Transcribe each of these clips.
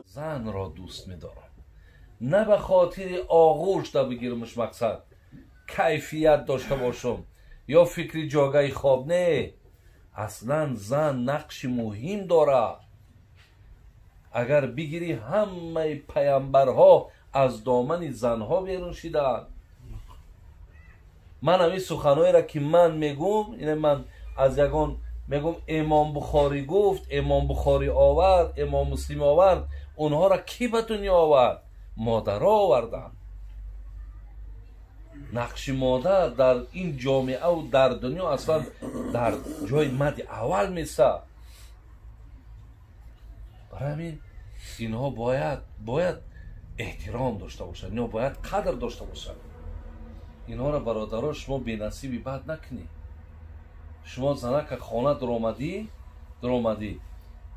زن را دوست می‌دارم، نه به خاطر آغوش دا بگیرمش مقصد، کیفیت داشته باشم یا فکری جاگه خواب. نه، اصلا زن نقش مهم داره. اگر بگیری همه پیامبرها از دامن زنها بیرون شدند. من همین سخنایی را که من میگم، اینه من از یگان میگم امام بخاری گفت، امام بخاری آورد، امام مسلم آورد. اونها را کی به دنیا آورد؟ مادرها آوردن. نقش مادر در این جامعه و در دنیا اصلا در جای مد اول میسه. برای همین اینها باید احترام داشته باشند، اینها باید قدر داشته باشند. اینها را برادرها شما بی‌نصیبی بد نکنی. شما زنک خانه درآمدی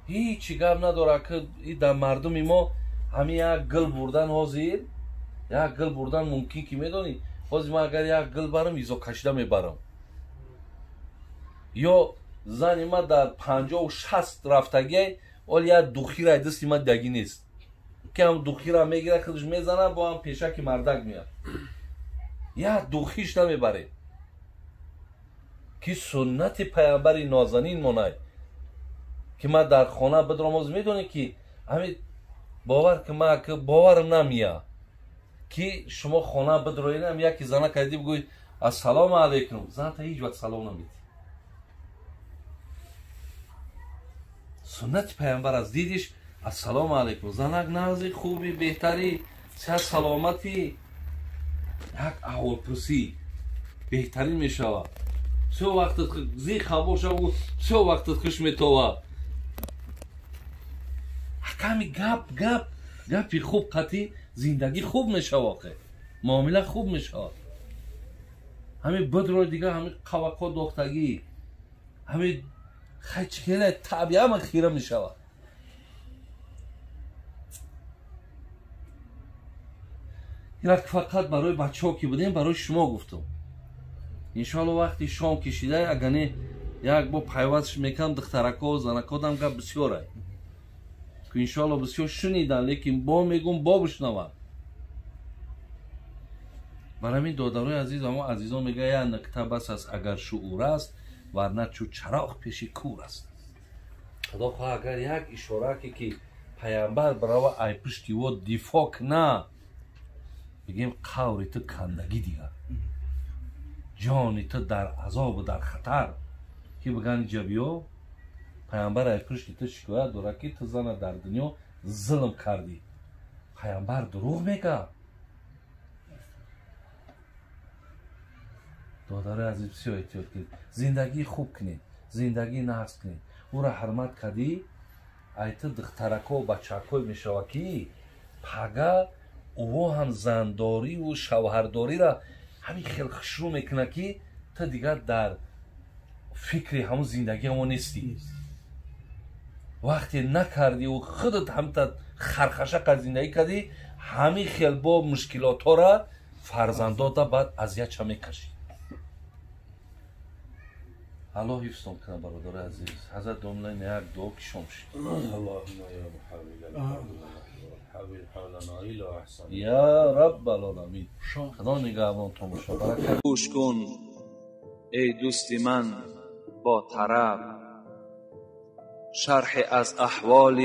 هیچی گپ نداره که در مردم ما همین یک گل بردن حاضر، یک گل بردن ممکن که میدونی حاضر من اگر یک گل برم ایزا کشیده میبرم، یا زن ما در 50 و 60 رفتگی ولی یک دوخی را دستی ما دگی نیست که هم دوخی را میگیره خودش میزنه با هم پیشک مردک میاد، یک دوخیش نمیبره که سنت پیامبر نازنین مونه که ما در خانه بدراماز میدونی که همین باور که ما که باورم نمیاد که شما خانه بدروین هم یکی زنه کردی بگوی السلام علیکم، زن تا هیچ وقت سلام نمیدی. سنت پیامبر از دیدش السلام علیکم، زنک نازی خوبی بهتری صحت سلامتی یک احوال پرسی بهترین میشود. سه وقتت زی خبر شو، سه وقتت خوش میتوه. کمی گپی خوب قطعی زندگی خوب میشه، واقع معامله خوب میشه. همین بدرو دیگه همین قوقا دختگی همین خچکله طبیعه هم خیره میشه. یک فقط برای بچه ها که بودیم برای شما گفتم. انشالله وقتی شام کشیده اگرنه یک با پیوستش میکنم دخترکا و زنکا دم گپ بسیاره که انشالله بسیار شنیدن، لیکن با میگم با بشنون. برای همین دادرای عزیز اما عزیزان میگه یا نکته بس است اگر شعور است ورنه چو چراغ پیش کور است. خدا خواه اگر یک اشاره که پیامبر برای ای پشتی و دفاع نه بگیم قوری تو کندگی دیگه، جانی تو در عذاب و در خطر که بگن جبیو پیامبر ای پشتی تو شکایت داره که تو زن در دنیا ظلم کردی. پیامبر دروغ میگه. دادر عزیز بسیار احتیاط کنید، زندگی خوب کنید، زندگی نحس کنید، او را حرمت کردی ایت دخترکا و بچکای میشوه که پگه او هم زنداری و شوهرداری را همین خیلی شروع میکنه که تا دیگر در فکر همون زندگی همون نیستی. وقتی نکردی و خودت هم تا خرخشک از زندگی کردی همین خیلی با مشکلات ها را فرزندات بعد اذیت چه میکشی. الله حفظتون کنه برادر عزیز. حضرت داملین یک دعا که شما شید. اللهم یا محول حولنا الى احسن یا رب العالمین. خدا نگهبان تو باشه. برکت گوش کن ای دوست من با طرب، شرح از احوال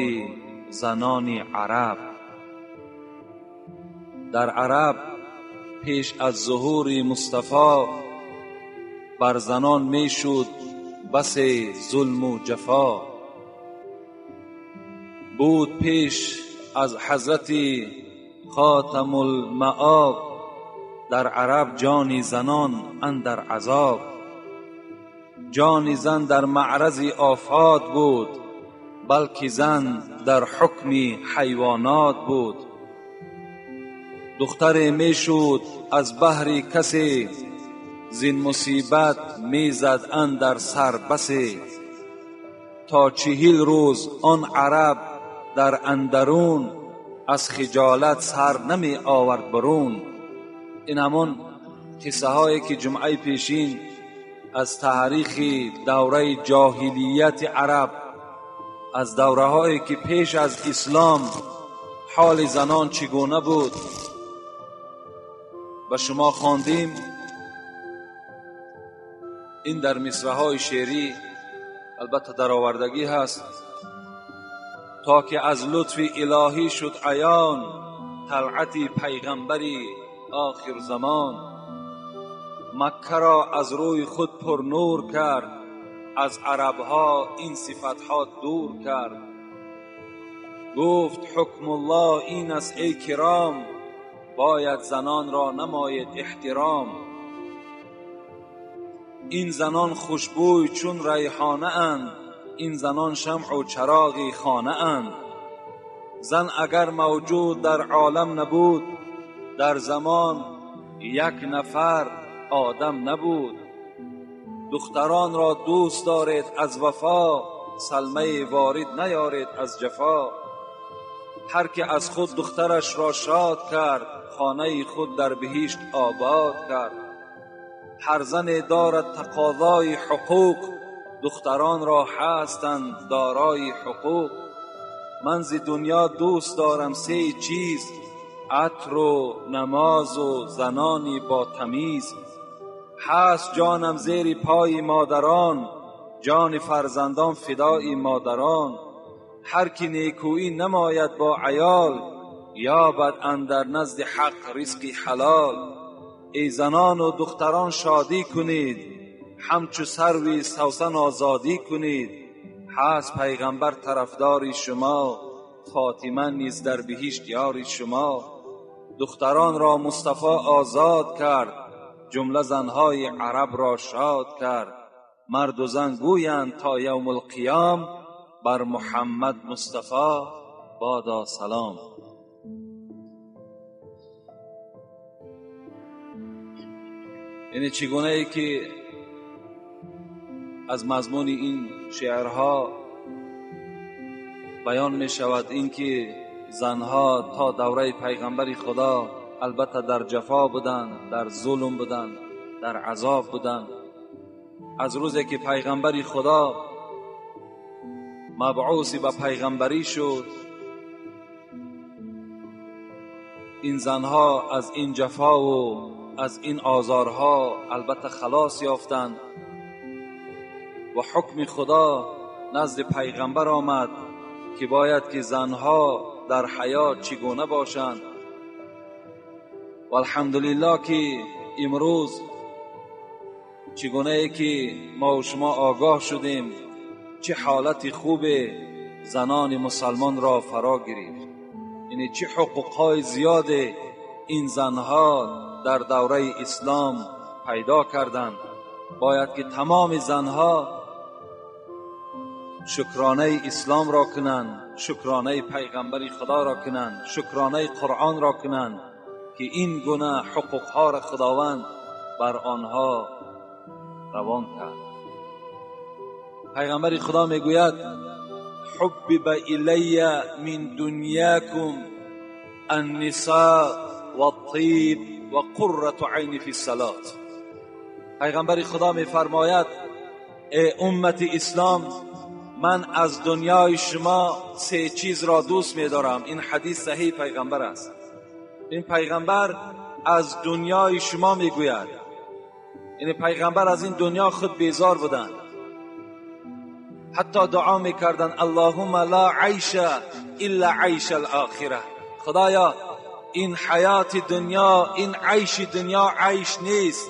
زنان عرب. در عرب پیش از ظهور مصطفی بر زنان می شد بس ظلم و جفا. بود پیش از حضرت خاتم المآب در عرب جان زنان اندر عذاب. جان زن در معرض آفات بود بلکه زن در حکم حیوانات بود. دختر می شد از بهر کسی زین مصیبت می زد اندر سر بسی. تا 40 روز آن عرب در اندرون از خجالت سر نمی آورد برون. این همون قصه هایی که جمعه پیشین از تاریخ دوره جاهلیت عرب از دوره‌هایی که پیش از اسلام حال زنان چگونه بود به شما خواندیم. این در مصرع‌های شعری البته در آوردگی هست. تا که از لطف الهی شد عیان، طلعت پیغمبری آخر زمان. مکه را از روی خود پر نور کرد، از عربها این صفتها دور کرد. گفت حکم الله این است ای کرام، باید زنان را نماید احترام. این زنان خوشبوی چون ریحانه اند، این زنان شمع و چراغی خانه اند. زن اگر موجود در عالم نبود، در زمان یک نفر آدم نبود. دختران را دوست دارید از وفا، سلمه وارد نیارید از جفا. هر که از خود دخترش را شاد کرد، خانه خود در بهشت آباد کرد. هر زن دارد تقاضای حقوق، دختران را هستند دارای حقوق. من ز دنیا دوست دارم سه چیز، عطر و نماز و زنانی با تمیز. هست جانم زیر پای مادران، جان فرزندان فدای مادران. هر کی نیکویی نماید با عیال، یابد اندر نزد حق رزقی حلال. ای زنان و دختران شادی کنید، همچو سروی سوسن آزادی کنید. هست پیغمبر طرفدار شما، فاطمه نیز در بهشت یار شما. دختران را مصطفی آزاد کرد، جمله زنهای عرب را شاد کرد. مرد و زن گویند تا یوم القیام، بر محمد مصطفی بادا سلام. یعنی چگونه ای که از مضمون این شعرها بیان می شود این که زنها تا دوره پیغمبر خدا البته در جفا بودند، در ظلم بودند، در عذاب بودند. از روزی که پیغمبر خدا مبعوث به پیغمبری شد، این زنها از این جفا و از این آزارها البته خلاص یافتند و حکم خدا نزد پیغمبر آمد که باید که زنها در حیات چگونه باشند. و الحمدلله که امروز چگونه ای که ما و شما آگاه شدیم چه حالت خوب زنان مسلمان را فرا گرفت. یعنی چه حقوقهای زیاد این زنها در دوره اسلام پیدا کردند. باید که تمام زنها شکرانه اسلام را کنند، شکرانه پیغمبر خدا را کنند، شکرانه قرآن را کنند که این گونه حقوقها را خداوند بر آنها روان کرد. پیغمبر خدا میگوید حبب الی من دنیاکم النساء والطیب و قرة عین فی الصلاة. پیغمبر خدا میفرماید ای امت اسلام، من از دنیای شما سه چیز را دوست می‌دارم. این حدیث صحیح پیغمبر است. این پیغمبر از دنیای شما میگوید. این پیغمبر از این دنیا خود بیزار بودند، حتی دعا میکردند اللهم لا عیش الا عیش الاخره. خدایا این حیات دنیا، این عیش دنیا عیش نیست،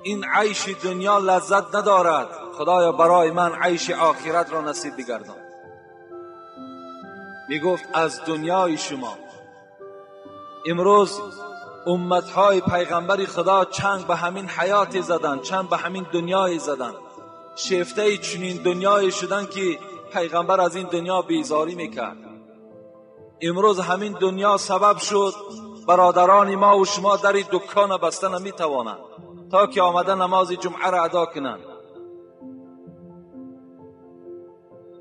این عیش دنیا لذت ندارد. خدایا برای من عیش آخرت را نصیب بگردان. میگفت از دنیای شما. امروز امتهای پیغمبر خدا چنگ به همین حیات زدن، چنگ به همین دنیای زدن، شیفته چنین دنیای شدن که پیغمبر از این دنیا بیزاری میکرد. امروز همین دنیا سبب شد برادران ما و شما در دکان بسته نمیتوانند تا که آمده نماز جمعه را ادا کنند.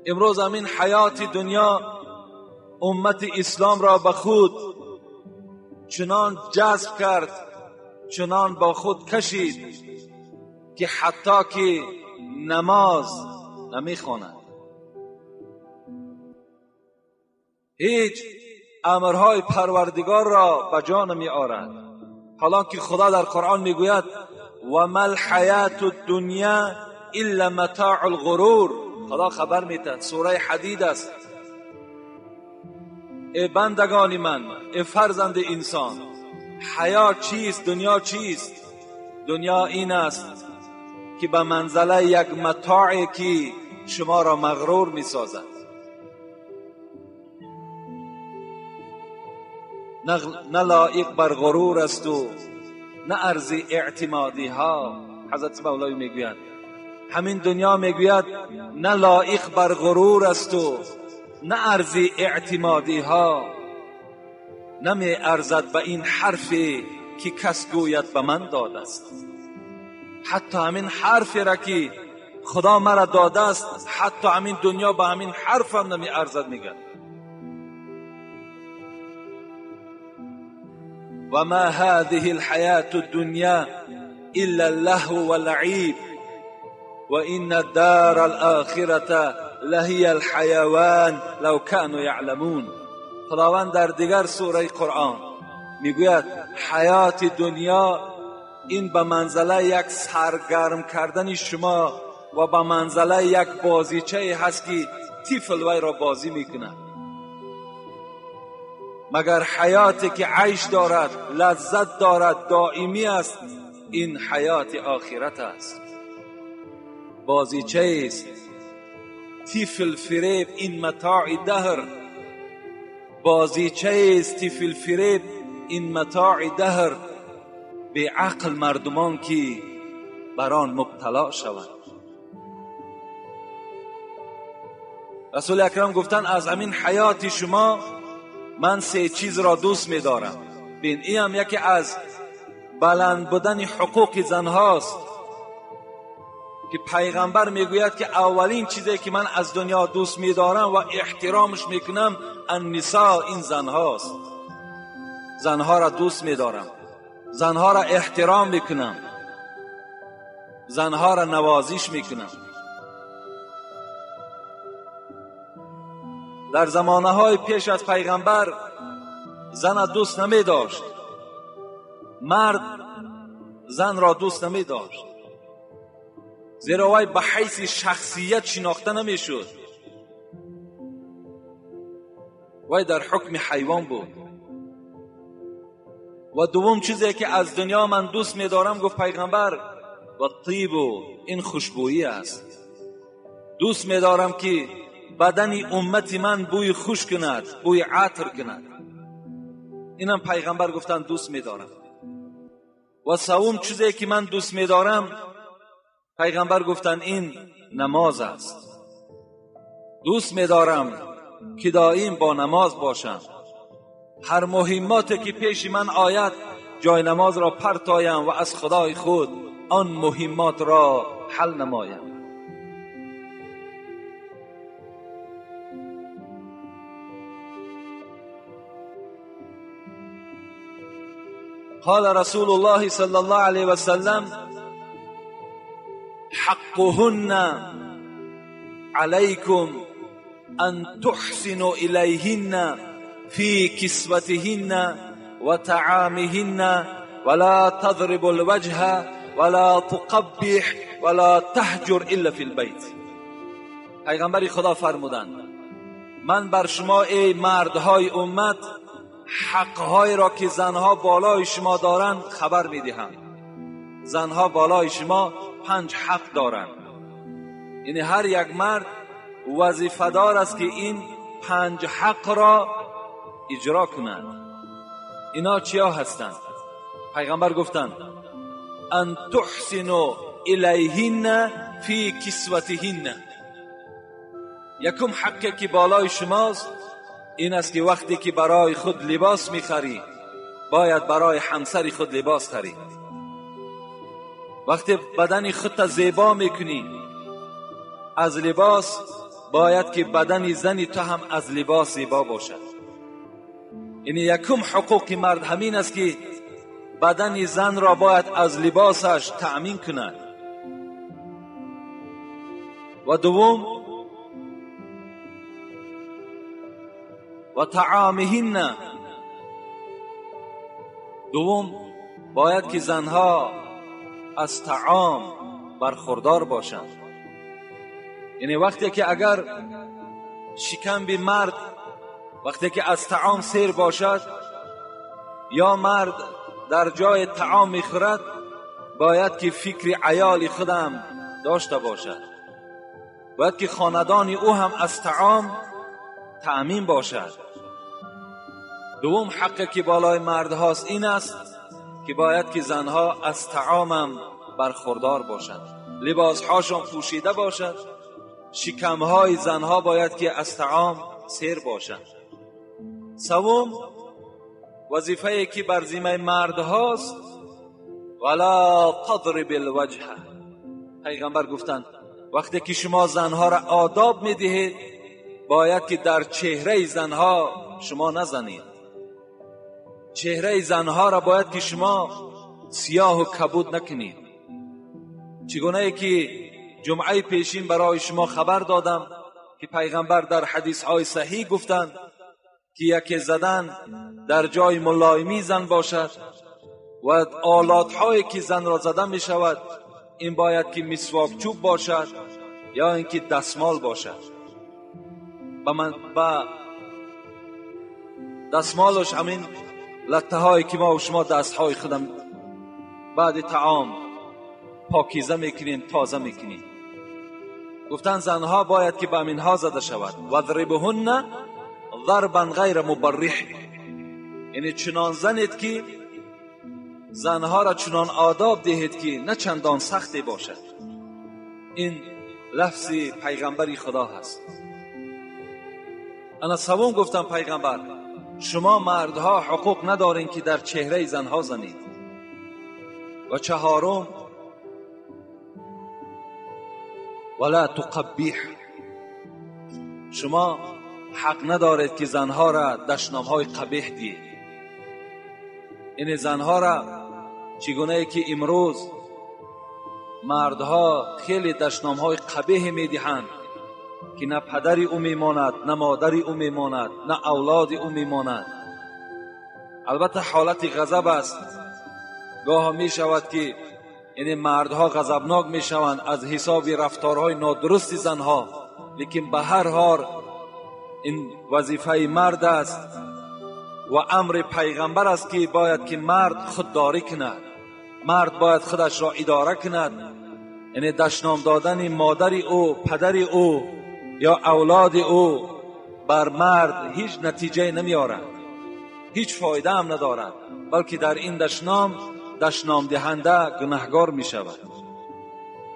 امروز همین حیات دنیا امت اسلام را به خود چنان جذب کرد، چنان با خود کشید که حتی که نماز نمیخواند. هیچ امرهای پروردگار را به جا نمی آورد. حالا که خدا در قرآن میگوید و ما الحیات الدنیا الا متاع الغرور، خدا خبر میدهد، سوره حدید است. ای بندگان من، ای فرزند انسان، حیات چیست؟ دنیا چیست؟ دنیا این است که به منزله یک متاعی که شما را مغرور می سازد. نه لایق بر غرور است و نه ارز اعتمادی ها. حضرت مولوی میگوید همین دنیا میگوید نه لایق بر غرور است و نه ارز اعتمادی ها. نمی ارزد به این حرفی که کس گوید به من داده است. حتی همین حرفی را که خدا مرا داده است، حتی همین دنیا به همین حرف هم نمی ارزد. میگه و ما هذه الحیات الدنیا الا اللهو واللعب و ان الدار الاخره لهی الحیوان لو كانوا یعلمون. خداوند در دیگر سوره قرآن میگوید حیات دنیا این به منزله یک سرگرم کردن شما و به منزله یک بازیچه هست که طفل وی را بازی میکند. مگر حیاتی که عیش دارد، لذت دارد، دائمی است، این حیات آخرت است. بازیچه است، طفل فریب، این متاع دهر. بازیچه است، طفل فریب، این متاع دهر. به عقل مردمان که بر آن مبتلا شوند. رسول اکرم گفتن از همین حیات شما من 3 چیز را دوست می دارم. بین این هم یکی از بلند بودن حقوق زن هاست که پیغمبر میگوید که اولین چیزی که من از دنیا دوست می دارم و احترامش میکنم النساء، این زن هاست. زنها را دوست می دارم، زنها را احترام میکنم، زنها را نوازش میکنم. در زمانه های پیش از پیغمبر زن دوست نمی داشت، مرد زن را دوست نمی داشت، زیرا وی به حیث شخصیت شناخته نمی شد. وی در حکم حیوان بود. و دوم چیزی که از دنیا من دوست می دارم، گفت پیغمبر، و طیب، این خوشبویی است. دوست می دارم که بدن امت من بوی خوش کند، بوی عطر کند. اینم پیغمبر گفتن دوست می دارم. و سوم چیزی که من دوست می دارم، پیغمبر گفتن این نماز است. دوست می دارم که دائم با نماز باشم. هر مهماتی که پیش من آید جای نماز را پرتایم و از خدای خود آن مهمات را حل نمایم. قال رسول الله صلی الله علیه و سلم حقهن علیکم ان تحسنوا الیهن فی کسوتهن و طعامهن ولا تضرب الوجه ولا تقبح ولا تهجر الا فی البیت. پیغمبر خدا فرمودند من بر شما ای مردهای امت حقهای را که زنها بالای شما دارند خبر میدهم. زنها بالای شما 5 حق دارند. یعنی هر یک مرد وظیفه دار است که این 5 حق را اجرا کنند. اینا چیا هستند؟ پیغمبر گفتند ان تحسنوا الیهن فی کسوتهن. یکم حقی که بالای شماست این است که وقتی که برای خود لباس میخری باید برای همسر خود لباس خری. وقتی بدن خودت زیبا میکنی از لباس باید که بدن زنی تو هم از لباس زیبا باشد. یعنی یکم حقوق مرد همین است که بدن زن را باید از لباسش تأمین کند. و دوم و طعامهن. دوم باید که زنها از طعام برخوردار باشند. یعنی وقتی که اگر شکم بی مرد وقتی که از طعام سیر باشد یا مرد در جای طعام میخورد، باید که فکر عیال خودم داشته باشد، باید که خاندان او هم از طعام تأمین باشد. دوم حقی که بالای مرد هاست این است که باید که زنها از طعام هم برخوردار باشند، لباس هاشون پوشیده باشد، شکم های زنها باید که از طعام سیر باشند. سوم وظیفه‌ای که بر ذمه مرد هاست، ولا تضرب الوجه. پیغمبر گفتند وقتی که شما زنها را آداب میدهید باید که در چهره زنها شما نزنید. چهره زنها را باید که شما سیاه و کبود نکنید. چگونه ای که جمعه پیشین برای شما خبر دادم که پیغمبر در حدیث های صحیح گفتند که یکی زدن در جای ملایمی زن باشد و آلات هایی که زن را زده می شود این باید که مسواک چوب باشد یا اینکه دستمال باشد. با دستمالش همین لطه هایی که ما و شما دست های خودم بعد طعام پاکیزه میکنیم، تازه میکنیم. گفتن زنها باید که به همینها زده شود. وضربهن ضربا غیر مبرح. یعنی چنان زنید که زنها را چنان آداب دهید که نه چندان سختی باشد. این لفظ پیغمبری خدا هست. انا سوم گفتم پیغمبر شما مردها حقوق ندارین که در چهره زنها زنید. و چهارم ولا تقبیح. شما حق ندارید که زنها را دشنام های قبیح دید. این زنها را چگونه ای که امروز مردها خیلی دشنام های قبیح میدهند که نه پدری او میماند، نه مادری او میماند، نه اولاد او میماند. البته حالت غضب است، گاه می شود که یعنی مردها غضبناک می شوند از حساب رفتارهای نادرست زنها، لیکن به هر حال این وظیفه مرد است و امر پیغمبر است که باید که مرد خودداری کند. مرد باید خودش را اداره کند. یعنی دشنام دادن مادر او، پدر او یا اولاد او بر مرد هیچ نتیجه نمی آورد، هیچ فایده هم ندارد، بلکه در این دشنام دهنده گناهگار می شود.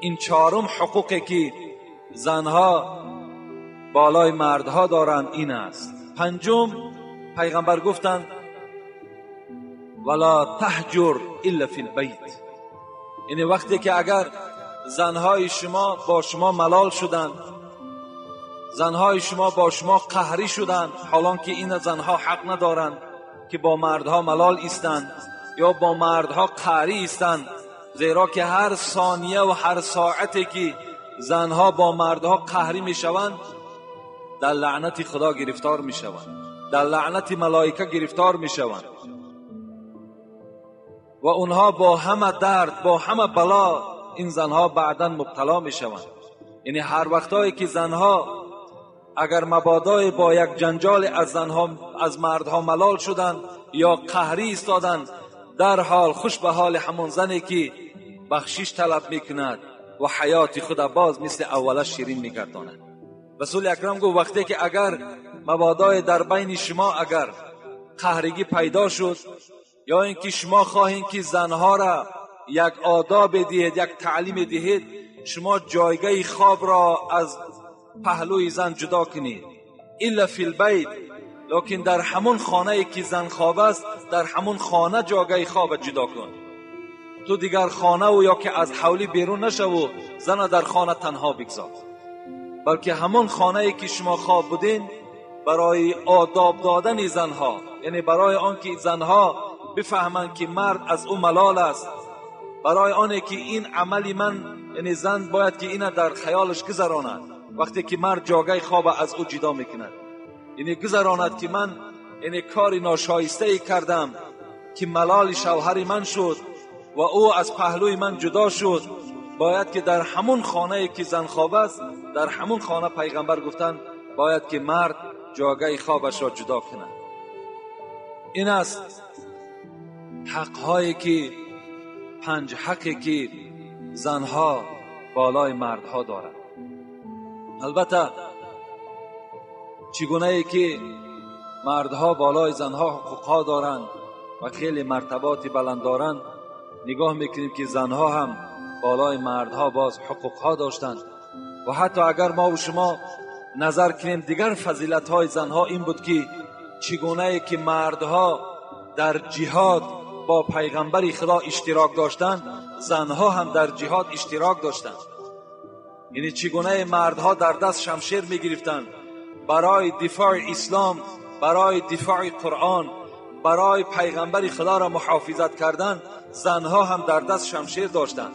این چهارم حقوقی که زنها بالای مردها دارند این است. پنجم پیغمبر گفتند ولا تهجر الا فی البیت. یعنی وقتی که اگر زنهای شما با شما ملال شدند، زنهای شما با شما قهری شدند، حالان که این زنها حق ندارند که با مردها ملال ایستند یا با مردها قهری ایستند، زیرا که هر ثانیه و هر ساعتی که زنها با مردها قهری می شوند در لعنت خدا گرفتار می شوند، در لعنت ملائکه گرفتار می شوند و اونها با همه درد، با همه بلا این زنها بعداً مبتلا می شوند. یعنی هر وقتایی که زنها اگر مبادا با یک جنجال از مردها ملال شدند یا قهری ایستادند، در حال خوش به حال همون زنی که بخشش طلب میکند و حیات خود باز مثل اولش شیرین میگرداند. رسول اکرم گفت وقتی که اگر مبادا در بین شما اگر قهرگی پیدا شد یا اینکه شما خواهید که زنها را یک آداب دهید، یک تعلیم دهید، شما جایگاه خواب را از پهلوی زن جدا کنید. الا فی البیت، لیکن در همون خانه که زن خواب است در همون خانه جایگاه خواب جدا کن. تو دیگر خانه و یا که از حولی بیرون نشو، زن در خانه تنها بگذار، بلکه همون خانه که شما خواب بودین برای آداب دادن زنها، یعنی برای آنکه زنها بفهمند که مرد از او ملال است، برای آنه که این عملی من یعنی زن باید که اینه در خیالش گذراند وقتی که مرد جاگه خواب از او جدا میکند. یعنی گذراند که من یعنی کار ناشایسته ای کردم که ملال شوهر من شد و او از پهلوی من جدا شد، باید که در همون خانه که زن خواب است، در همون خانه پیغمبر گفتن باید که مرد جاگه خوابش را جدا کند. این است حق‌هایی که 5 حقی که زنها بالای مردها دارند. البته چگونه ای که مردها بالای زنها حقوقها دارند و خیلی مرتبات بلند دارند، نگاه میکنیم که زنها هم بالای مردها باز حقوقها داشتند. و حتی اگر ما و شما نظر کنیم دیگر فضیلت های زنها این بود که چگونه ای که مردها در جهاد با پیغمبر خدا اشتراک داشتند، زنها هم در جهاد اشتراک داشتند. یعنی چگونه مردها در دست شمشیر می گرفتند برای دفاع اسلام، برای دفاع قرآن، برای پیغمبر خدا را محافظت کردن، زنها هم در دست شمشیر داشتند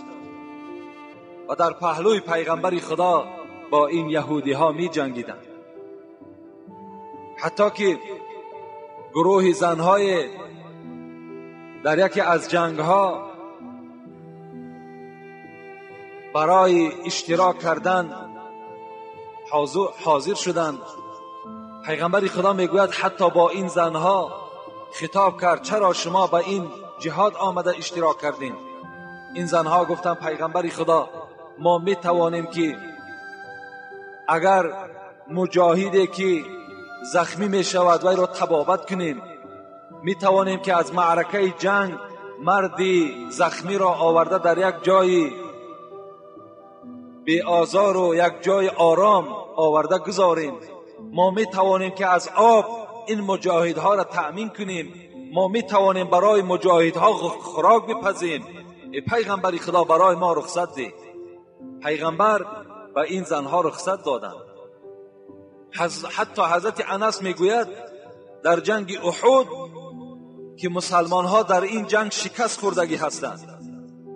و در پهلوی پیغمبر خدا با این یهودی ها می جنگیدند. حتی که گروه زنهای در یکی از جنگ ها برای اشتراک کردن حاضر شدند. پیغمبر خدا میگوید حتی با این زنها خطاب کرد چرا شما به این جهاد آمده اشتراک کردین؟ این زنها گفتند پیغمبر خدا ما می توانیم که اگر مجاهدی که زخمی می شود وی را طبابت کنیم، می توانیم که از معرکه جنگ مردی زخمی را آورده در یک جای بی آزار و یک جای آرام آورده گذاریم. ما می توانیم که از آب این مجاهدها را تأمین کنیم. ما می توانیم برای مجاهدها خوراک بپزیم. ای پیغمبر خدا برای ما رخصت ده. پیغمبر به این زنها رخصت دادند. حتی حضرت انس میگوید در جنگ احد که مسلمان ها در این جنگ شکست خوردگی هستند،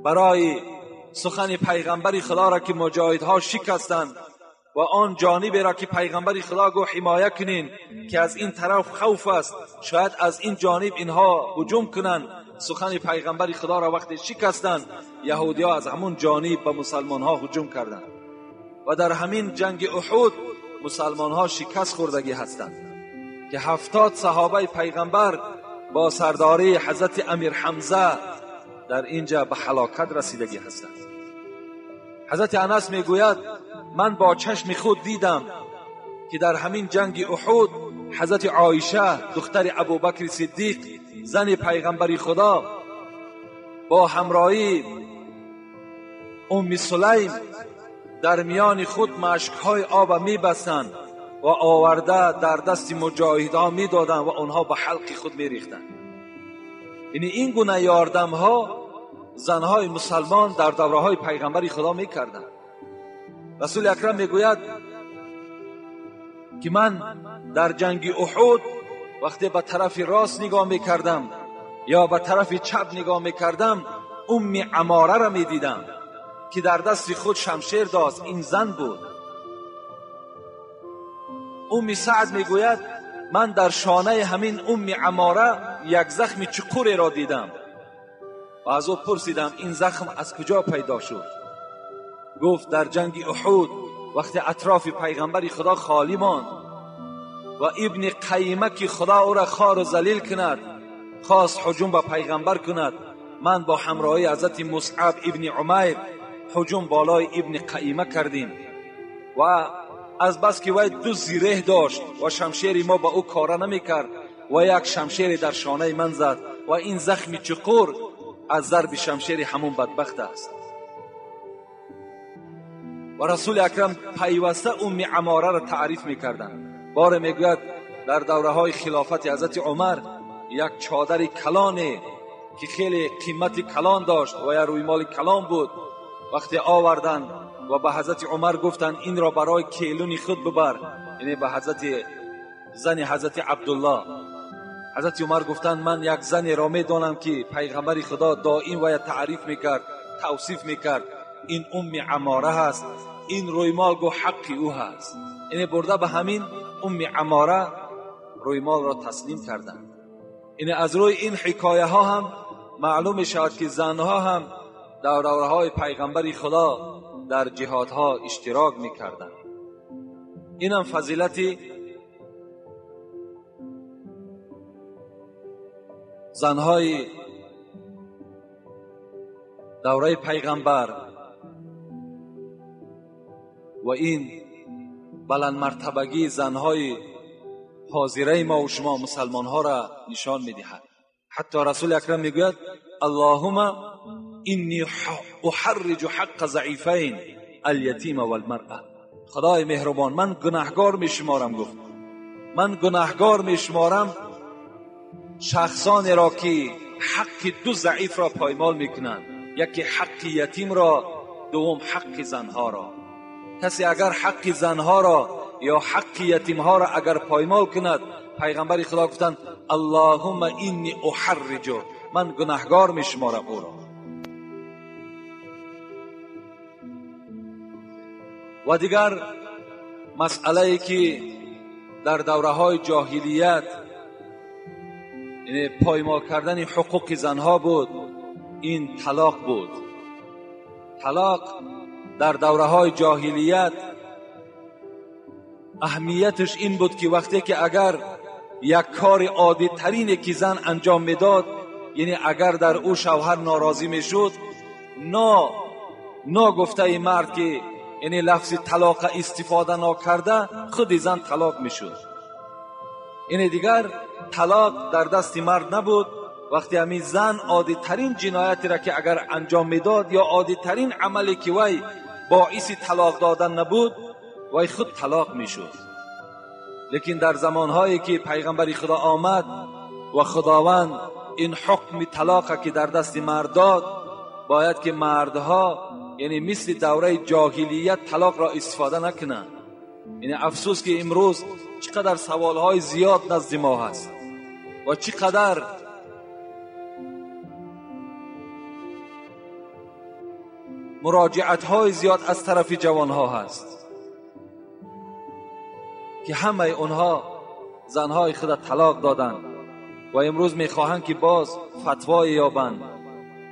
برای سخن پیغمبر خدا را که مجاهدها شکستند و آن جانبی را که پیغمبر خدا گو حمایه کنین که از این طرف خوف است، شاید از این جانب اینها هجوم کنند، سخن پیغمبر خدا را وقتی شکستند، یهودی ها از همون جانب به مسلمان ها هجوم کردند و در همین جنگ احد مسلمان ها شکست خوردگی هستند که 70 صحابه پیغمبر با سرداری حضرت امیر حمزه در اینجا به هلاکت رسیدگی هستند. حضرت انس میگوید من با چشم خود دیدم که در همین جنگ احد حضرت عایشه دختر ابوبکر صدیق زن پیغمبر خدا با همراهی ام سلیم در میان خود مشکهای آب میبستند و آورده در دست مجاهدان میدادند و آنها به حلق خود میریختند. یعنی این گونه یاردم ها زنهای مسلمان در دوره های پیغمبر خدا میکردند. رسول اکرم میگوید که من در جنگ احد وقتی به طرف راست نگاه میکردم یا به طرف چپ نگاه میکردم، ام عماره را میدیدم که در دست خود شمشیر داشت. این زن بود. ام سعد میگوید من در شانه همین ام عماره یک زخم چقوری را دیدم و از او پرسیدم این زخم از کجا پیدا شد؟ گفت در جنگ احد وقتی اطراف پیغمبر خدا خالی ماند و ابن قیمه که خدا او را خار و ذلیل کند خواست هجوم به پیغمبر کند، من با همراهی حضرت مصعب ابن عمیر هجوم بالای ابن قیمه کردیم و از بس که وی 2 زیره داشت و شمشیری ما با او کار نمی کرد و یک شمشیری در شانه من زد و این زخم چقور از ضرب شمشیر همون بدبخت است. و رسول اکرم پیوسته ام عماره را تعریف میکردند. بار میگوید در دوره های خلافت حضرت عمر یک چادر کلانه که خیلی قیمت کلان داشت و یا روی مال کلان بود وقتی آوردن و به حضرت عمر گفتند این را برای کیلون خود ببر، یعنی به زن حضرت عبدالله. حضرت عمر گفتند من یک زن را میدانم که پیغمبر خدا دائم و تعریف میکرد، توصیف میکرد، این ام عماره هست، این روی مال گو حقی او هست. یعنی برده به همین ام عماره رویمال را تسلیم کردند. این از روی این حکایه ها هم معلوم شد که زنها هم در دوره های پیغمبر خدا در جهادها اشتراک میکردند. این هم فضیلتی زنهای دوره پیغمبر و این بلند مرتبگی زنهای حاضره ما و شما مسلمان ها را نشان میدهد. حتی رسول اکرم میگوید اللهم انی احرج حق ضعیفین الیتیم والمرأه. خدای مهربان من گناهگار میشمارم، گفت من گناهگار میشمارم شخصانی را که حق دو ضعیف را پایمال میکنند، یکی حق یتیم را، دوم حق زنها را. کسی اگر حق زنها را یا حق یتیم ها را اگر پایمال کند، پیغمبر خدا گفتند اللهم انی احرج، من گناهگار میشمارم او را. و دیگر مسئله که در دوره های جاهلیت یعنی پایمال کردن حقوق زنها بود، این طلاق بود. طلاق در دوره های جاهلیت اهمیتش این بود که وقتی که اگر یک کار عادی ترینی که زن انجام میداد، یعنی اگر در او شوهر ناراضی میشد، نا گفته مرد که یعنی لفظ طلاق استفاده نکرده، خود زن طلاق میشد. این دیگر طلاق در دست مرد نبود. وقتی همین زن عادی ترین جنایتی را که اگر انجام میداد یا عادی ترین عملی که وی باعث طلاق دادن نبود، وی خود طلاق میشد. لیکن در زمانهایی که پیغمبر خدا آمد و خداوند این حکم طلاق که در دست مرد داد، باید که مردها یعنی مثل دوره جاهلیت طلاق را استفاده نکنند. یعنی افسوس که امروز چقدر سوالهای زیاد نزد ما هست و چقدر مراجعت‌های زیاد از طرف جوانها هست که همه اونها زنهای خود طلاق دادند و امروز میخواهند که باز فتوای یابند،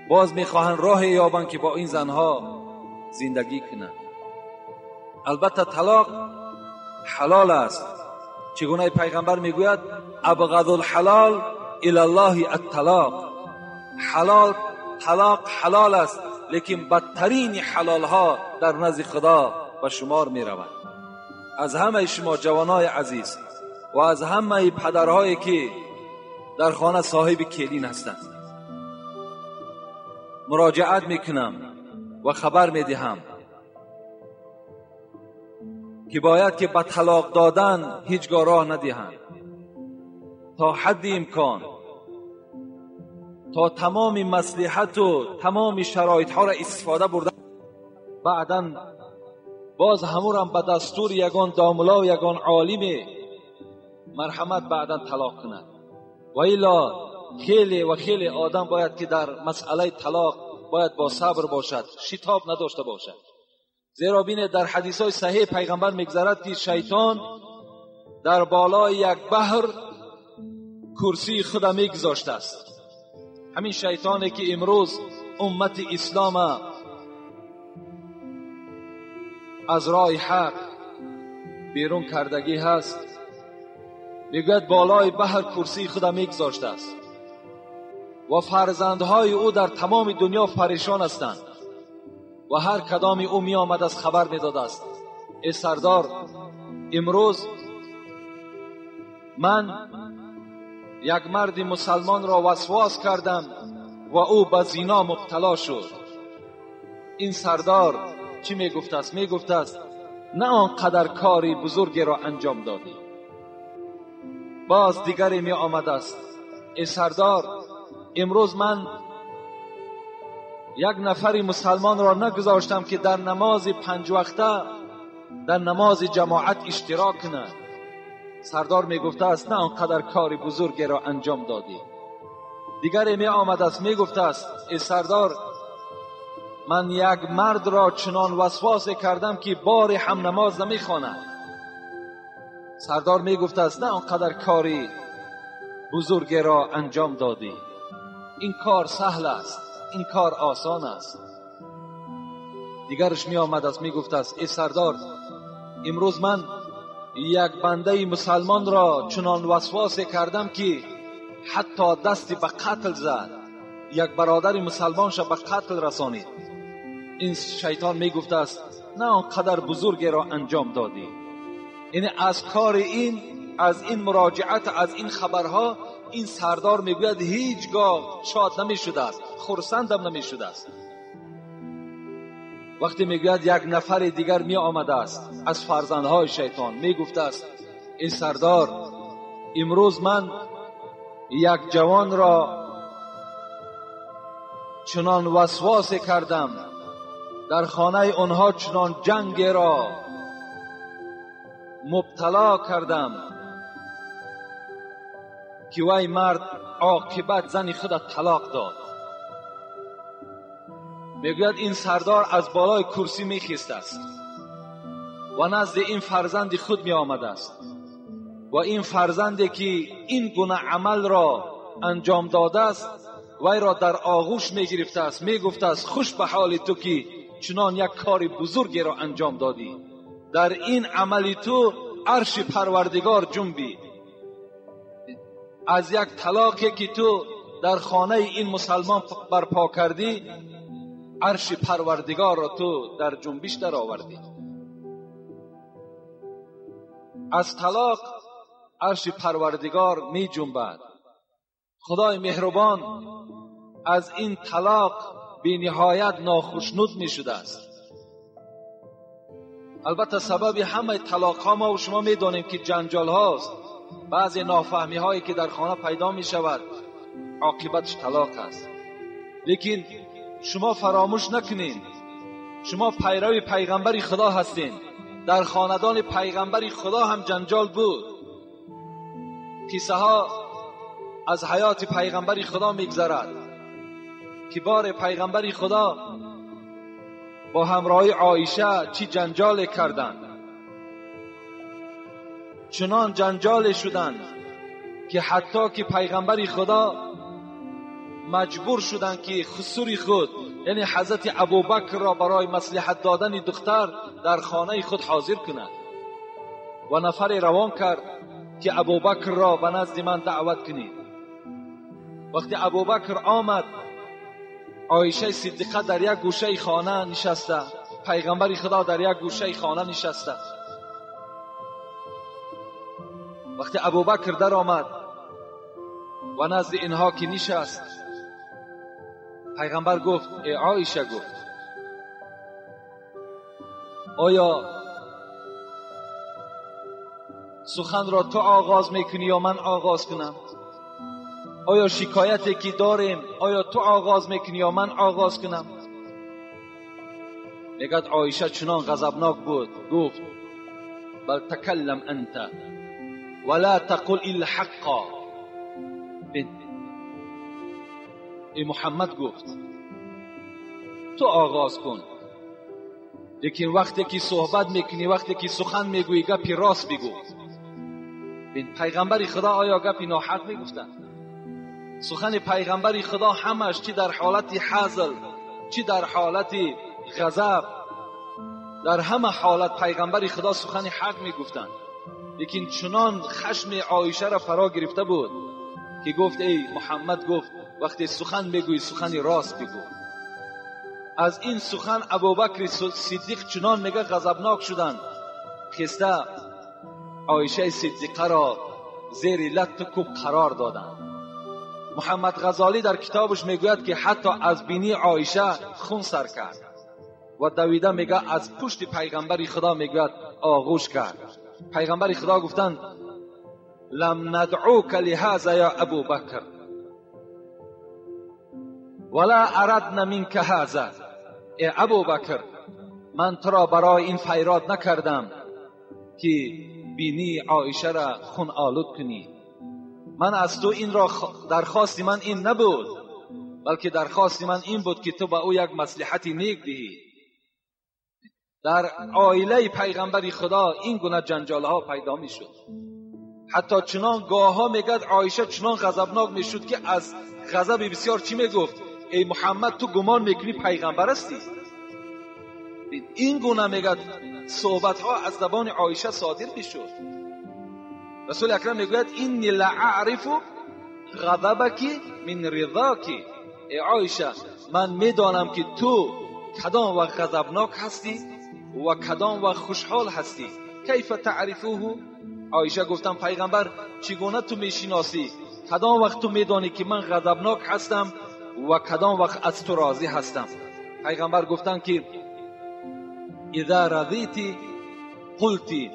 باز میخواهند راه یابند که با این زنها زندگی کنند. البته طلاق حلال است. چگونه پیغمبر میگوید ابغض الحلال الی الله الطلاق. طلاق حلال است، لیکن بدترین حلال ها در نزد خدا به شمار می روند. از همه شما جوانای عزیز و از همه پدرهایی که در خانه صاحب کلین هستند مراجعت میکنم و خبر میدهم که باید که به طلاق دادن هیچگاه راه ندهند. تا حد امکان، تا تمام مصلحت و تمام شرایط ها را استفاده بردن، بعداً باز همون به دستور یگان داملا و یگان عالم مرحمت بعداً طلاق کند. و الا خیلی آدم باید که در مسئله طلاق باید با صبر باشد، شتاب نداشته باشد. زیرا بینه در حدیث های صحیح پیغمبر میگذرد که شیطان در بالای یک بحر کرسی خود میگذاشته است. همین شیطانی که امروز امت اسلام از راه حق بیرون کردگی هست، میگوید بالای بحر کرسی خود میگذاشته است و فرزندهای او در تمام دنیا پریشان هستند و هر کدام او می آمد از خبر می داده است. ای سردار، امروز من یک مرد مسلمان را وسواس کردم و او به زنا مبتلا شد. این سردار چی می گفته است؟ می گفته است نه آنقدر کاری بزرگی را انجام دادی. باز دیگری می آمد است ای سردار، امروز من یک نفری مسلمان را نگذاشتم که در نماز 5 وقته در نماز جماعت اشتراک کند. سردار می گفته است نه آنقدر کاری بزرگی را انجام دادی. دیگری می آمد است می گفته است ای سردار، من یک مرد را چنان وسواس کردم که بار هم نماز نمی خواند. سردار می گفته است نه آنقدر کاری بزرگ را انجام دادی، این کار سهل است، این کار آسان است. دیگرش می آمد است می گفته است ای سردار، امروز من یک بنده مسلمان را چنان وسواس کردم که حتی دستی به قتل زد، یک برادر مسلمان شب به قتل رسانید. این شیطان می گفته است نه آنقدر بزرگ را انجام دادی. یعنی از کار این، از این مراجعت، از این خبرها این سردار میگوید هیچگاه شاد نمی شده است، خرسندم نمی شده است. وقتی میگوید یک نفر دیگر می آمده است از فرزندهای شیطان، می گفته است ای سردار، امروز من یک جوان را چنان وسواس کردم، در خانه آنها چنان جنگ را مبتلا کردم که وی مرد عاقبت زن خود طلاق داد. میگوید این سردار از بالای کرسی میخیسته است و نزد این فرزند خود می آمده است و این فرزندی که این گونه عمل را انجام داده است وی را در آغوش می گرفته است، می گفته است خوش به حال تو که چنان یک کار بزرگی را انجام دادی، در این عملی تو عرش پروردگار جنبید. از یک طلاقی که تو در خانه این مسلمان برپا کردی، عرش پروردگار را تو در جنبش در آوردی. از طلاق عرش پروردگار می جنبد. خدای مهربان از این طلاق بی نهایت ناخشنود می شده است. البته سبب همه طلاق ها ما و شما می دانیم که جنجال هاست، بعضی نافهمی هایی که در خانه پیدا می شود عاقبتش طلاق است. لیکن شما فراموش نکنین شما پیرو پیغمبر خدا هستین. در خاندان پیغمبر خدا هم جنجال بود. قصه ها از حیات پیغمبر خدا میگذرد که بار پیغمبر خدا با همراهی عایشه چی جنجال کردند. چنان جنجال شدند که حتی که پیغمبر خدا مجبور شدند که خسوری خود یعنی حضرت ابوبکر را برای مصلحت دادن دختر در خانه خود حاضر کند و نفر روان کرد که ابوبکر را به نزد من دعوت کنید. وقتی ابوبکر آمد، عایشه صدیقه در یک گوشه خانه نشسته، پیغمبر خدا در یک گوشه خانه نشسته. وقتی ابوبکر در آمد و نزد اینها که نشست، پیغمبر گفت ای عایشه، گفت آیا سخن را تو آغاز میکنی یا من آغاز کنم؟ آیا شکایتی که داریم آیا تو آغاز میکنی یا من آغاز کنم؟ میگد عایشه چنان غضبناک بود، گفت بل تکلم انت ولا تقل الا حقا. ای محمد، گفت تو آغاز کن، لیکن وقتی که صحبت میکنی، وقتی که سخن میگویی، گپی راست بگو. پیغمبر خدا آیا گپی ناحق میگفتن؟ سخن پیغمبر خدا همش چی در حالت حزل، چی در حالت غضب، در همه حالت پیغمبر خدا سخن حق میگفتن. لیکن چنان خشم عایشه را فرا گرفته بود که گفت ای محمد، گفت وقتی سخن بگوی سخن راست بگو. از این سخن ابوبکر صدیق چنان میگه غضبناک شدند، خسته عایشه صدیقه را زیر لت کوب قرار دادند. محمد غزالی در کتابش میگوید که حتی از بینی عایشه خون سر کرد و دویده میگه از پشت پیغمبر خدا میگوید آغوش کرد. پیغمبر خدا گفتند لم ندعوک لهذا یا ابو بکر ولا اردنا منک هذا. ای ابو بکر، من تو را برای این فریاد نکردم که بینی عایشه را خون آلود کنی. من از تو این را درخواست من این نبود، بلکه درخواست من این بود که تو به او یک مصلحتی نیک دهی. در عائله پیغمبر خدا این گونه جنجال ها پیدا می شد. حتی چنان گاه ها میگد عایشه چنان غضبناک میشد که از غضب بسیار چی میگفت؟ ای محمد تو گمان میکنی پیغمبر هستی؟ این گونه میگد صحبت ها از زبان عایشه صادر میشد. رسول اکرم میگوید اینی لعرف غضبک من رضاک. ای عایشه من میدانم که تو کدام وقت غضبناک هستی و کدام وقت خوشحال هستی. کیف تعرفوه؟ عایشه گفتم پیغمبر چگونه تو میشناسی کدام وقت تو میدانی که من غضبناک هستم و کدام وقت از تو راضی هستم؟ پیغمبر گفتن که اذا رضیتی قلتی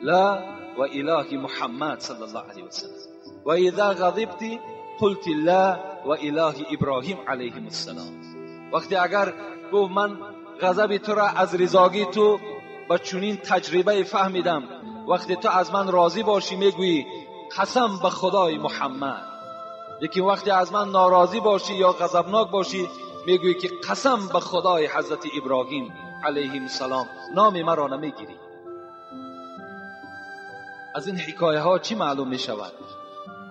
لا و اله محمد صلی الله علیه وسلم و اذا غضبتی قلتی لا و اله ابراهیم علیه السلام. وقتی اگر گفت من غضب تو را از رضاگی تو با چنین تجربه فهمیدم، وقتی تو از من راضی باشی میگویی قسم به خدای محمد، لیکن وقتی از من ناراضی باشی یا غضبناک باشی میگویی که قسم به خدای حضرت ابراهیم علیه السلام، نام مرا نمیگیری. از این حکایه ها چی معلوم می شود؟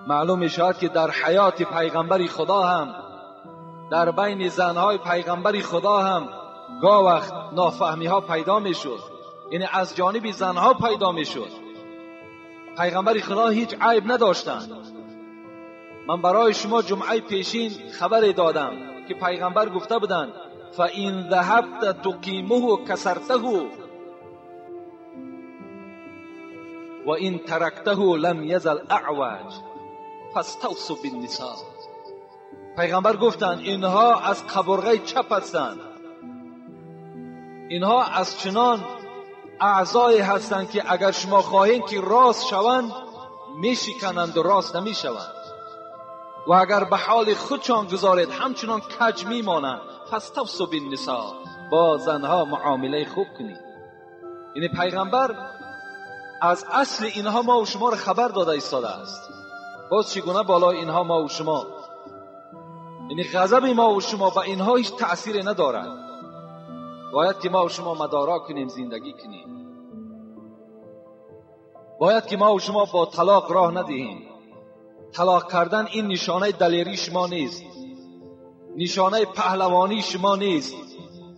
معلوم می شود که در حیات پیغمبر خدا هم، در بین زنهای پیغمبر خدا هم گاه وقت نافهمی ها پیدا می شد، یعنی از جانب زنها پیدا می شد. پیغمبر خدا هیچ عیب نداشتند. من برای شما جمعه پیشین خبر دادم که پیغمبر گفته بودند فَإِنْ ذَهَبْتَ تُقِيمُهُ كَسَرْتَهُ وَإِنْ تَرَكْتَهُ لَمْ يَزَلْ أَعْوَجَ فَاسْتَوْصُوا بِالنِّسَاءِ. پیغمبر گفتند اینها از قبرغه چپ هستند، اینها از چنان اعضای هستند که اگر شما خواهید که راست شوند میشکنند و راست نمیشوند، و اگر به حال خودشان گذارید همچنان کج میمانند. فاستوصوا بالنساء، با زنها معامله خوب کنید. یعنی پیغمبر از اصل اینها ما و شما را خبر داده ایستاده است. باز چگونه بالای اینها ما و شما، یعنی غضب ما و شما با اینها هیچ تأثیری ندارد. باید که ما و شما مدارا کنیم، زندگی کنیم. باید که ما و شما با طلاق راه ندهیم. طلاق کردن این نشانه دلیری شما نیست، نشانه پهلوانی شما نیست،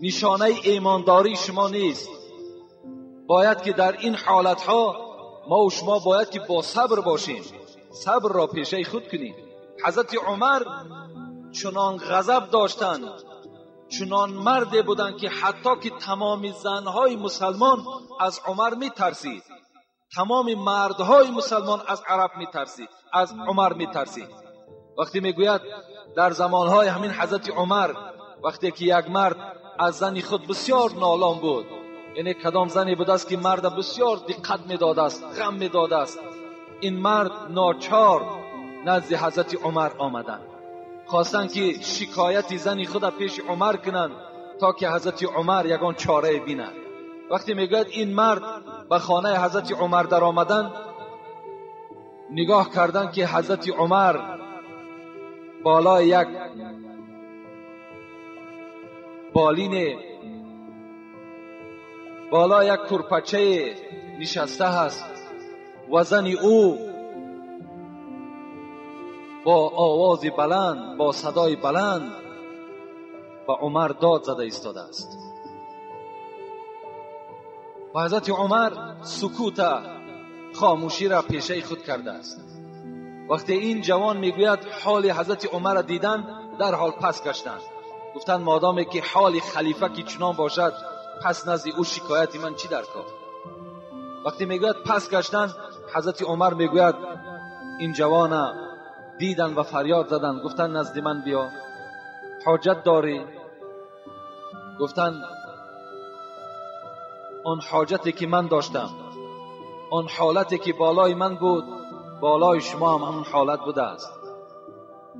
نشانه ایمانداری شما نیست. باید که در این حالتها ما و شما باید که با صبر باشیم، صبر را پیشه خود کنیم. حضرت عمر چنان غضب داشتند، چنان مرد بودند که حتی که تمام زنهای مسلمان از عمر می ترسید، تمام مردهای مسلمان از عرب می ترسید، از عمر می ترسید. وقتی می گوید در زمانهای همین حضرت عمر، وقتی که یک مرد از زنی خود بسیار نالان بود، یعنی کدام زنی بود است که مرد بسیار دقت می داده است، غم می داده است، این مرد ناچار نزد حضرت عمر آمدند، خواستن که شکایت زنی خود پیش عمر کنند تا که حضرت عمر یگان چاره بیند. وقتی میگوید این مرد به خانه حضرت عمر در آمدن، نگاه کردن که حضرت عمر بالای یک بالین، بالای یک کرپچه نشسته است و زن او با آواز بلند، با صدای بلند و عمر داد زده ایستاده است. و حضرت عمر سکوت، خاموشی را پیشه خود کرده است. وقتی این جوان میگوید حال حضرت عمر را دیدن، در حال پس گشتند. گفتند مادامی که حال خلیفه که چنان باشد، پس نزد او شکایت من چی در کار؟ وقتی میگوید پس گشتند، حضرت عمر میگوید این جوان دیدن و فریاد زدن، گفتن نزد من بیا، حاجت داری؟ گفتن آن حاجتی که من داشتم، آن حالتی که بالای من بود، بالای شما هم همون حالت بوده است.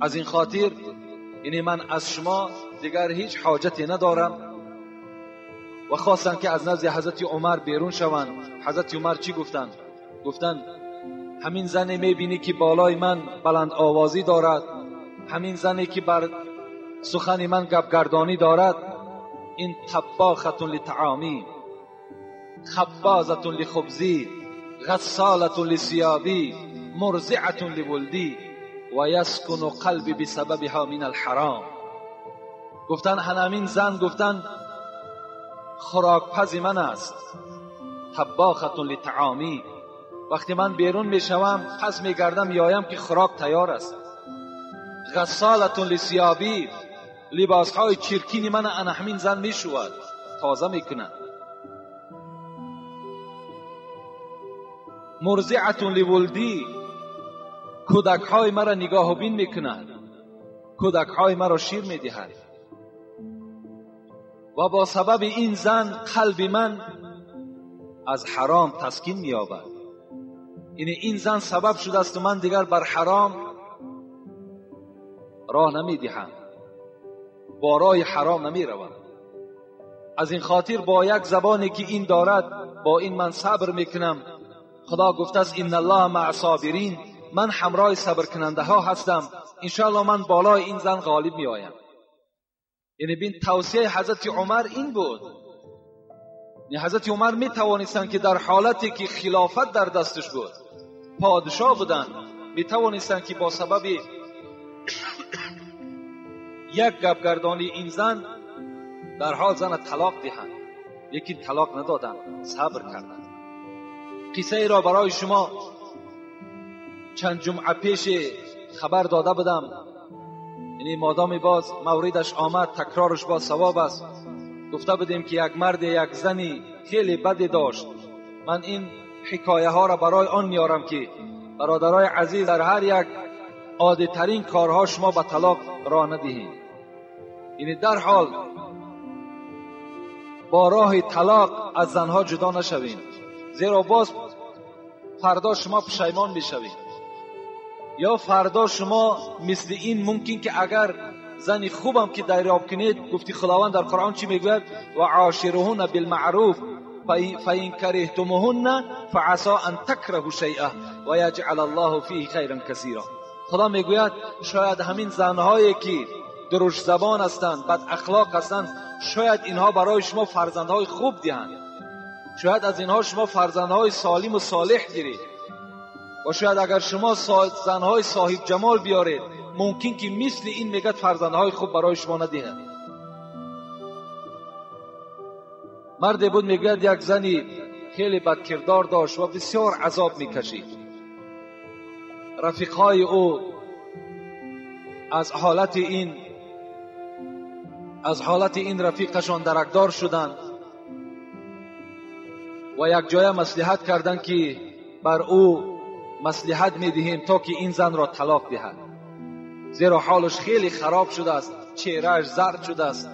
از این خاطر یعنی من از شما دیگر هیچ حاجتی ندارم. و خواستن که از نزد حضرت عمر بیرون شوند. حضرت عمر چی گفتن؟ گفتن همین زنی میبینی که بالای من بلند آوازی دارد، همین زنی که بر سخن من گپگردانی دارد، این طباخة لطعامی، خبازة لخبزی، غسالة لثيابی مرضعة لولدی و یسکن قلبی بسببها من الحرام. گفتن همین زن گفتن خوراکپز من است، طباخة لطعامی. وقتی من بیرون میشوم پس میگردم میایم که خوراک تیار است. غسالة لثیابی، لباسهای چرکین من همین زن میشود، تازه میکند. مرضعة لولدی، کودکهای مرا نگاه و بین میکند، کودکهای مرا شیر میدهد. و با سبب این زن قلب من از حرام تسکین مییابد. یعنی این زن سبب شده است و من دیگر بر حرام راه نمیدهم، با راه حرام نمیروم. از این خاطر با یک زبانی که این دارد با این من صبر میکنم. خدا گفته است ان الله مع صابرین، من همراه صبر کننده ها هستم. انشاءالله من بالای این زن غالب می آیم. یعنی بین توصیه حضرت عمر این بود. یعنی حضرت عمر می توانستند که در حالتی که خلافت در دستش بود، پادشاه بودن، می توانستند که با سبب یک گپگردانی این زن در حال زن طلاق دهند، لیکن طلاق ندادند، صبر کردند. قصه ای را برای شما چند جمعه پیش خبر داده بودم. یعنی مادامی باز موردش آمد، تکرارش باز ثواب است. گفته بودیم که یک مرد یک زنی خیلی بدی داشت. من این حکایه ها را برای آن میارم که برادرای عزیز در هر یک عادی ترین کارها شما به طلاق راه ندهید. یعنی در حال با راه طلاق از زنها جدا نشوید، زیرا باز فردا شما پشیمان میشوید. یا فردا شما مثل این ممکن که اگر زنی خوبم که دریاب کنید، گفتی خداوند در قرآن چی میگوید؟ و عاشرهن بالمعروف فإن كرهتموهن فعسى ان تكرهوا شيئا و یجعل الله فیه خیرا کثیرا. خدا میگوید شاید همین زنهایی که درشت زبان هستند، بد اخلاق هستند، شاید اینها برای شما فرزندهای خوب دهند، شاید از اینها شما فرزندهای سالم و صالح گیرید. و شاید اگر شما زنهای صاحب جمال بیارید، ممکن که مثل این میگد فرزندهای خوب برای شما ندهند. مردی بود میگد یک زنی خیلی بد کردار داشت و بسیار عذاب میکشید. رفیقهای او از حالت این رفیقشان درکدار شدند و یک جای مصلحت کردند که بر او مصلحت میدهیم تا که این زن را طلاق دهد، زیرا حالش خیلی خراب شده است، چهرهش زرد شده است.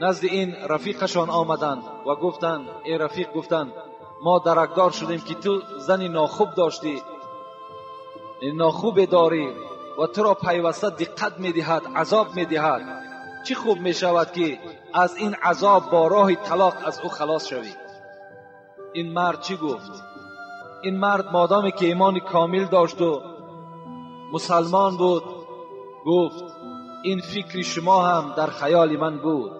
نزد این رفیقشان آمدند و گفتند، ای رفیق، گفتند ما درکدار شدیم که تو زنی ناخوب داشتی، ناخوب داری و تو را پیوسته دقت میدهد، عذاب میدهد. چی خوب میشود که از این عذاب با راه طلاق از او خلاص شوی. این مرد چی گفت؟ این مرد مادامی که ایمان کامل داشت و مسلمان بود، گفت این فکر شما هم در خیال من بود،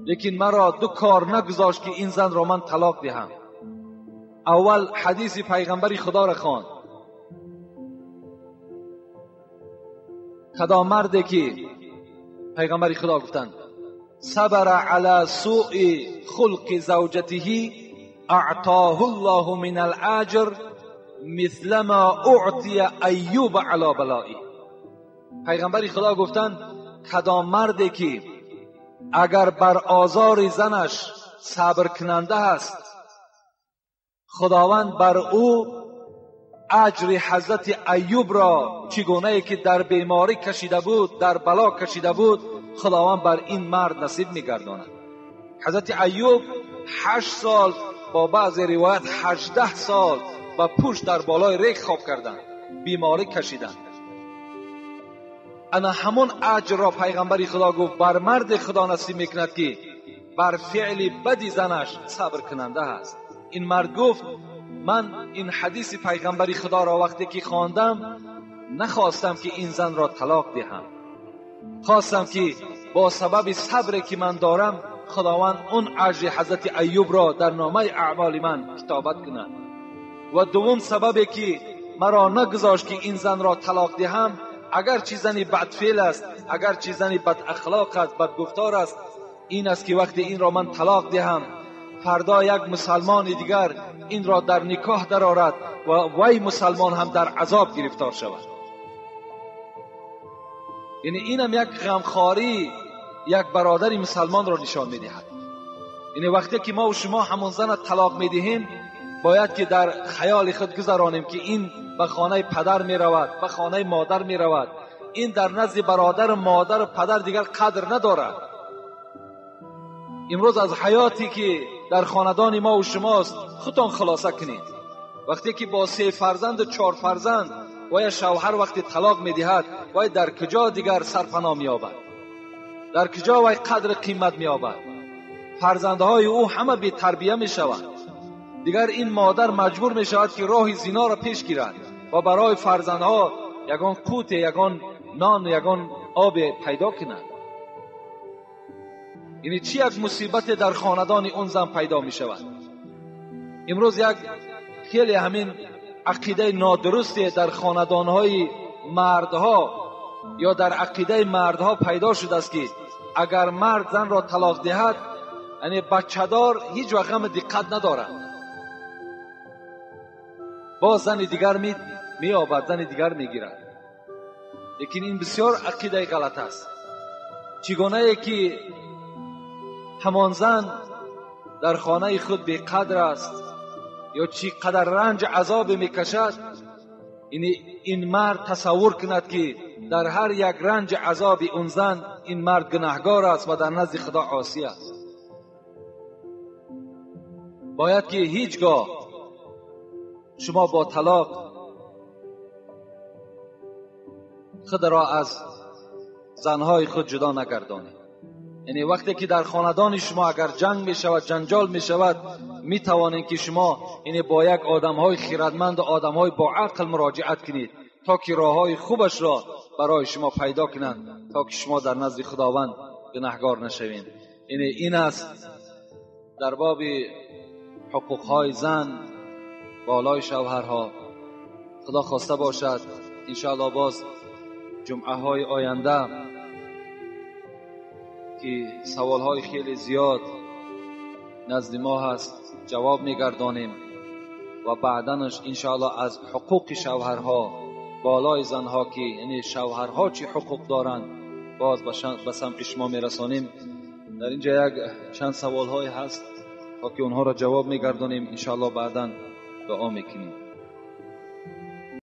لیکن مرا دو کار نگذاشت که این زن را من طلاق دهم. اول حدیث پیغمبر خدا را خواند. کدام مردی که پیغمبر خدا گفتند صبر علی سوء خلق زوجته اعطاه الله من الاجر مثل ما اعطی ایوب علی بلائه. پیغمبر خدا گفتند کدام مردی که اگر بر آزار زنش صبر کننده است، خداوند بر او اجر حضرت ایوب را چگونه که در بیماری کشیده بود، در بلا کشیده بود، خداوند بر این مرد نصیب می‌گرداند. حضرت ایوب 8 سال، با بعض روایت 18 سال با پشت در بالای ریگ خواب کردند، بیماری کشیدند. انا همون اجر را پیغمبر خدا گفت بر مرد خدا نصیب میکند که بر فعل بدی زنش صبر کننده است. این مرد گفت من این حدیث پیغمبر خدا را وقتی که خواندم نخواستم که این زن را طلاق دهم، خواستم که با سبب صبری که من دارم خداوند اون عجز حضرت ایوب را در نامه اعمال من کتابت کند. و دوم سببی که مرا نگذاشت که این زن را طلاق دهم، اگر چی زنی بدفعل است، اگر چی زنی بد اخلاق است، بد گفتار است، این است که وقتی این را من طلاق دهم، فردا یک مسلمان دیگر این را در نکاح درآورد و وی مسلمان هم در عذاب گرفتار شود. یعنی اینم یک غمخواری یک برادر مسلمان را نشان میدهد. یعنی وقتی که ما و شما همون زن طلاق میدهیم، باید که در خیال خود گذرانیم که این به خانه پدر می رود، به خانه مادر می رود، این در نزد برادر مادر و پدر دیگر قدر ندارد. امروز از حیاتی که در خاندان ما و شماست خودتان خلاصه کنید. وقتی که با 3 فرزند و 4 فرزند و یا شوهر وقتی طلاق می دهد، وای در کجا دیگر سرپناه می یابد؟ در کجا وای قدر قیمت می یابد؟ فرزندهای او همه بی تربیه می شود. دیگر این مادر مجبور می شود که راه زنا را پیش گیرد و برای فرزندها یگان قوت، یگان نان، یگان آب پیدا کند. یعنی چی یک مصیبت در خاندان اون زن پیدا می شود. امروز یک خیلی همین عقیده نادرستی در خاندانهای مردها یا در عقیده مردها پیدا شده است که اگر مرد زن را طلاق دهد، یعنی بچه‌دار هیچ وقت هم دقت ندارد، باز زن دیگر می آورد، زن دیگر می گیرد. لیکن این بسیار عقیده غلط است. چگونه ای که همان زن در خانه خود بی قدر است یا چی قدر رنج عذاب می کشد، این مرد تصور کند که در هر یک رنج عذاب اون زن این مرد گناهکار است و در نزد خدا عاصی است. باید که هیچگاه شما با طلاق خود را از زنهای خود جدا نگردانید. یعنی وقتی که در خاندان شما اگر جنگ می شود، جنجال می شود، می توانید که شما با یک آدمهای خیرتمند و آدمهای با عقل مراجعت کنید تا که راههای خوبش را برای شما پیدا کنند، تا که شما در نزد خداوند گناهکار نشوید. این است در باب حقوقهای زن بالای شوهرها. خدا خواسته باشد انشاءالله باز جمعه های آینده که سوالهای خیلی زیاد نزد ما هست جواب میگردانیم و بعدنش انشاءالله از حقوق شوهرها بالای زنها که یعنی شوهرها چی حقوق دارند باز به سمع شما میرسانیم. در اینجا یک چند سوالهای هست تا که اونها را جواب میگردانیم، انشاءالله بعداً دعا میکنیم.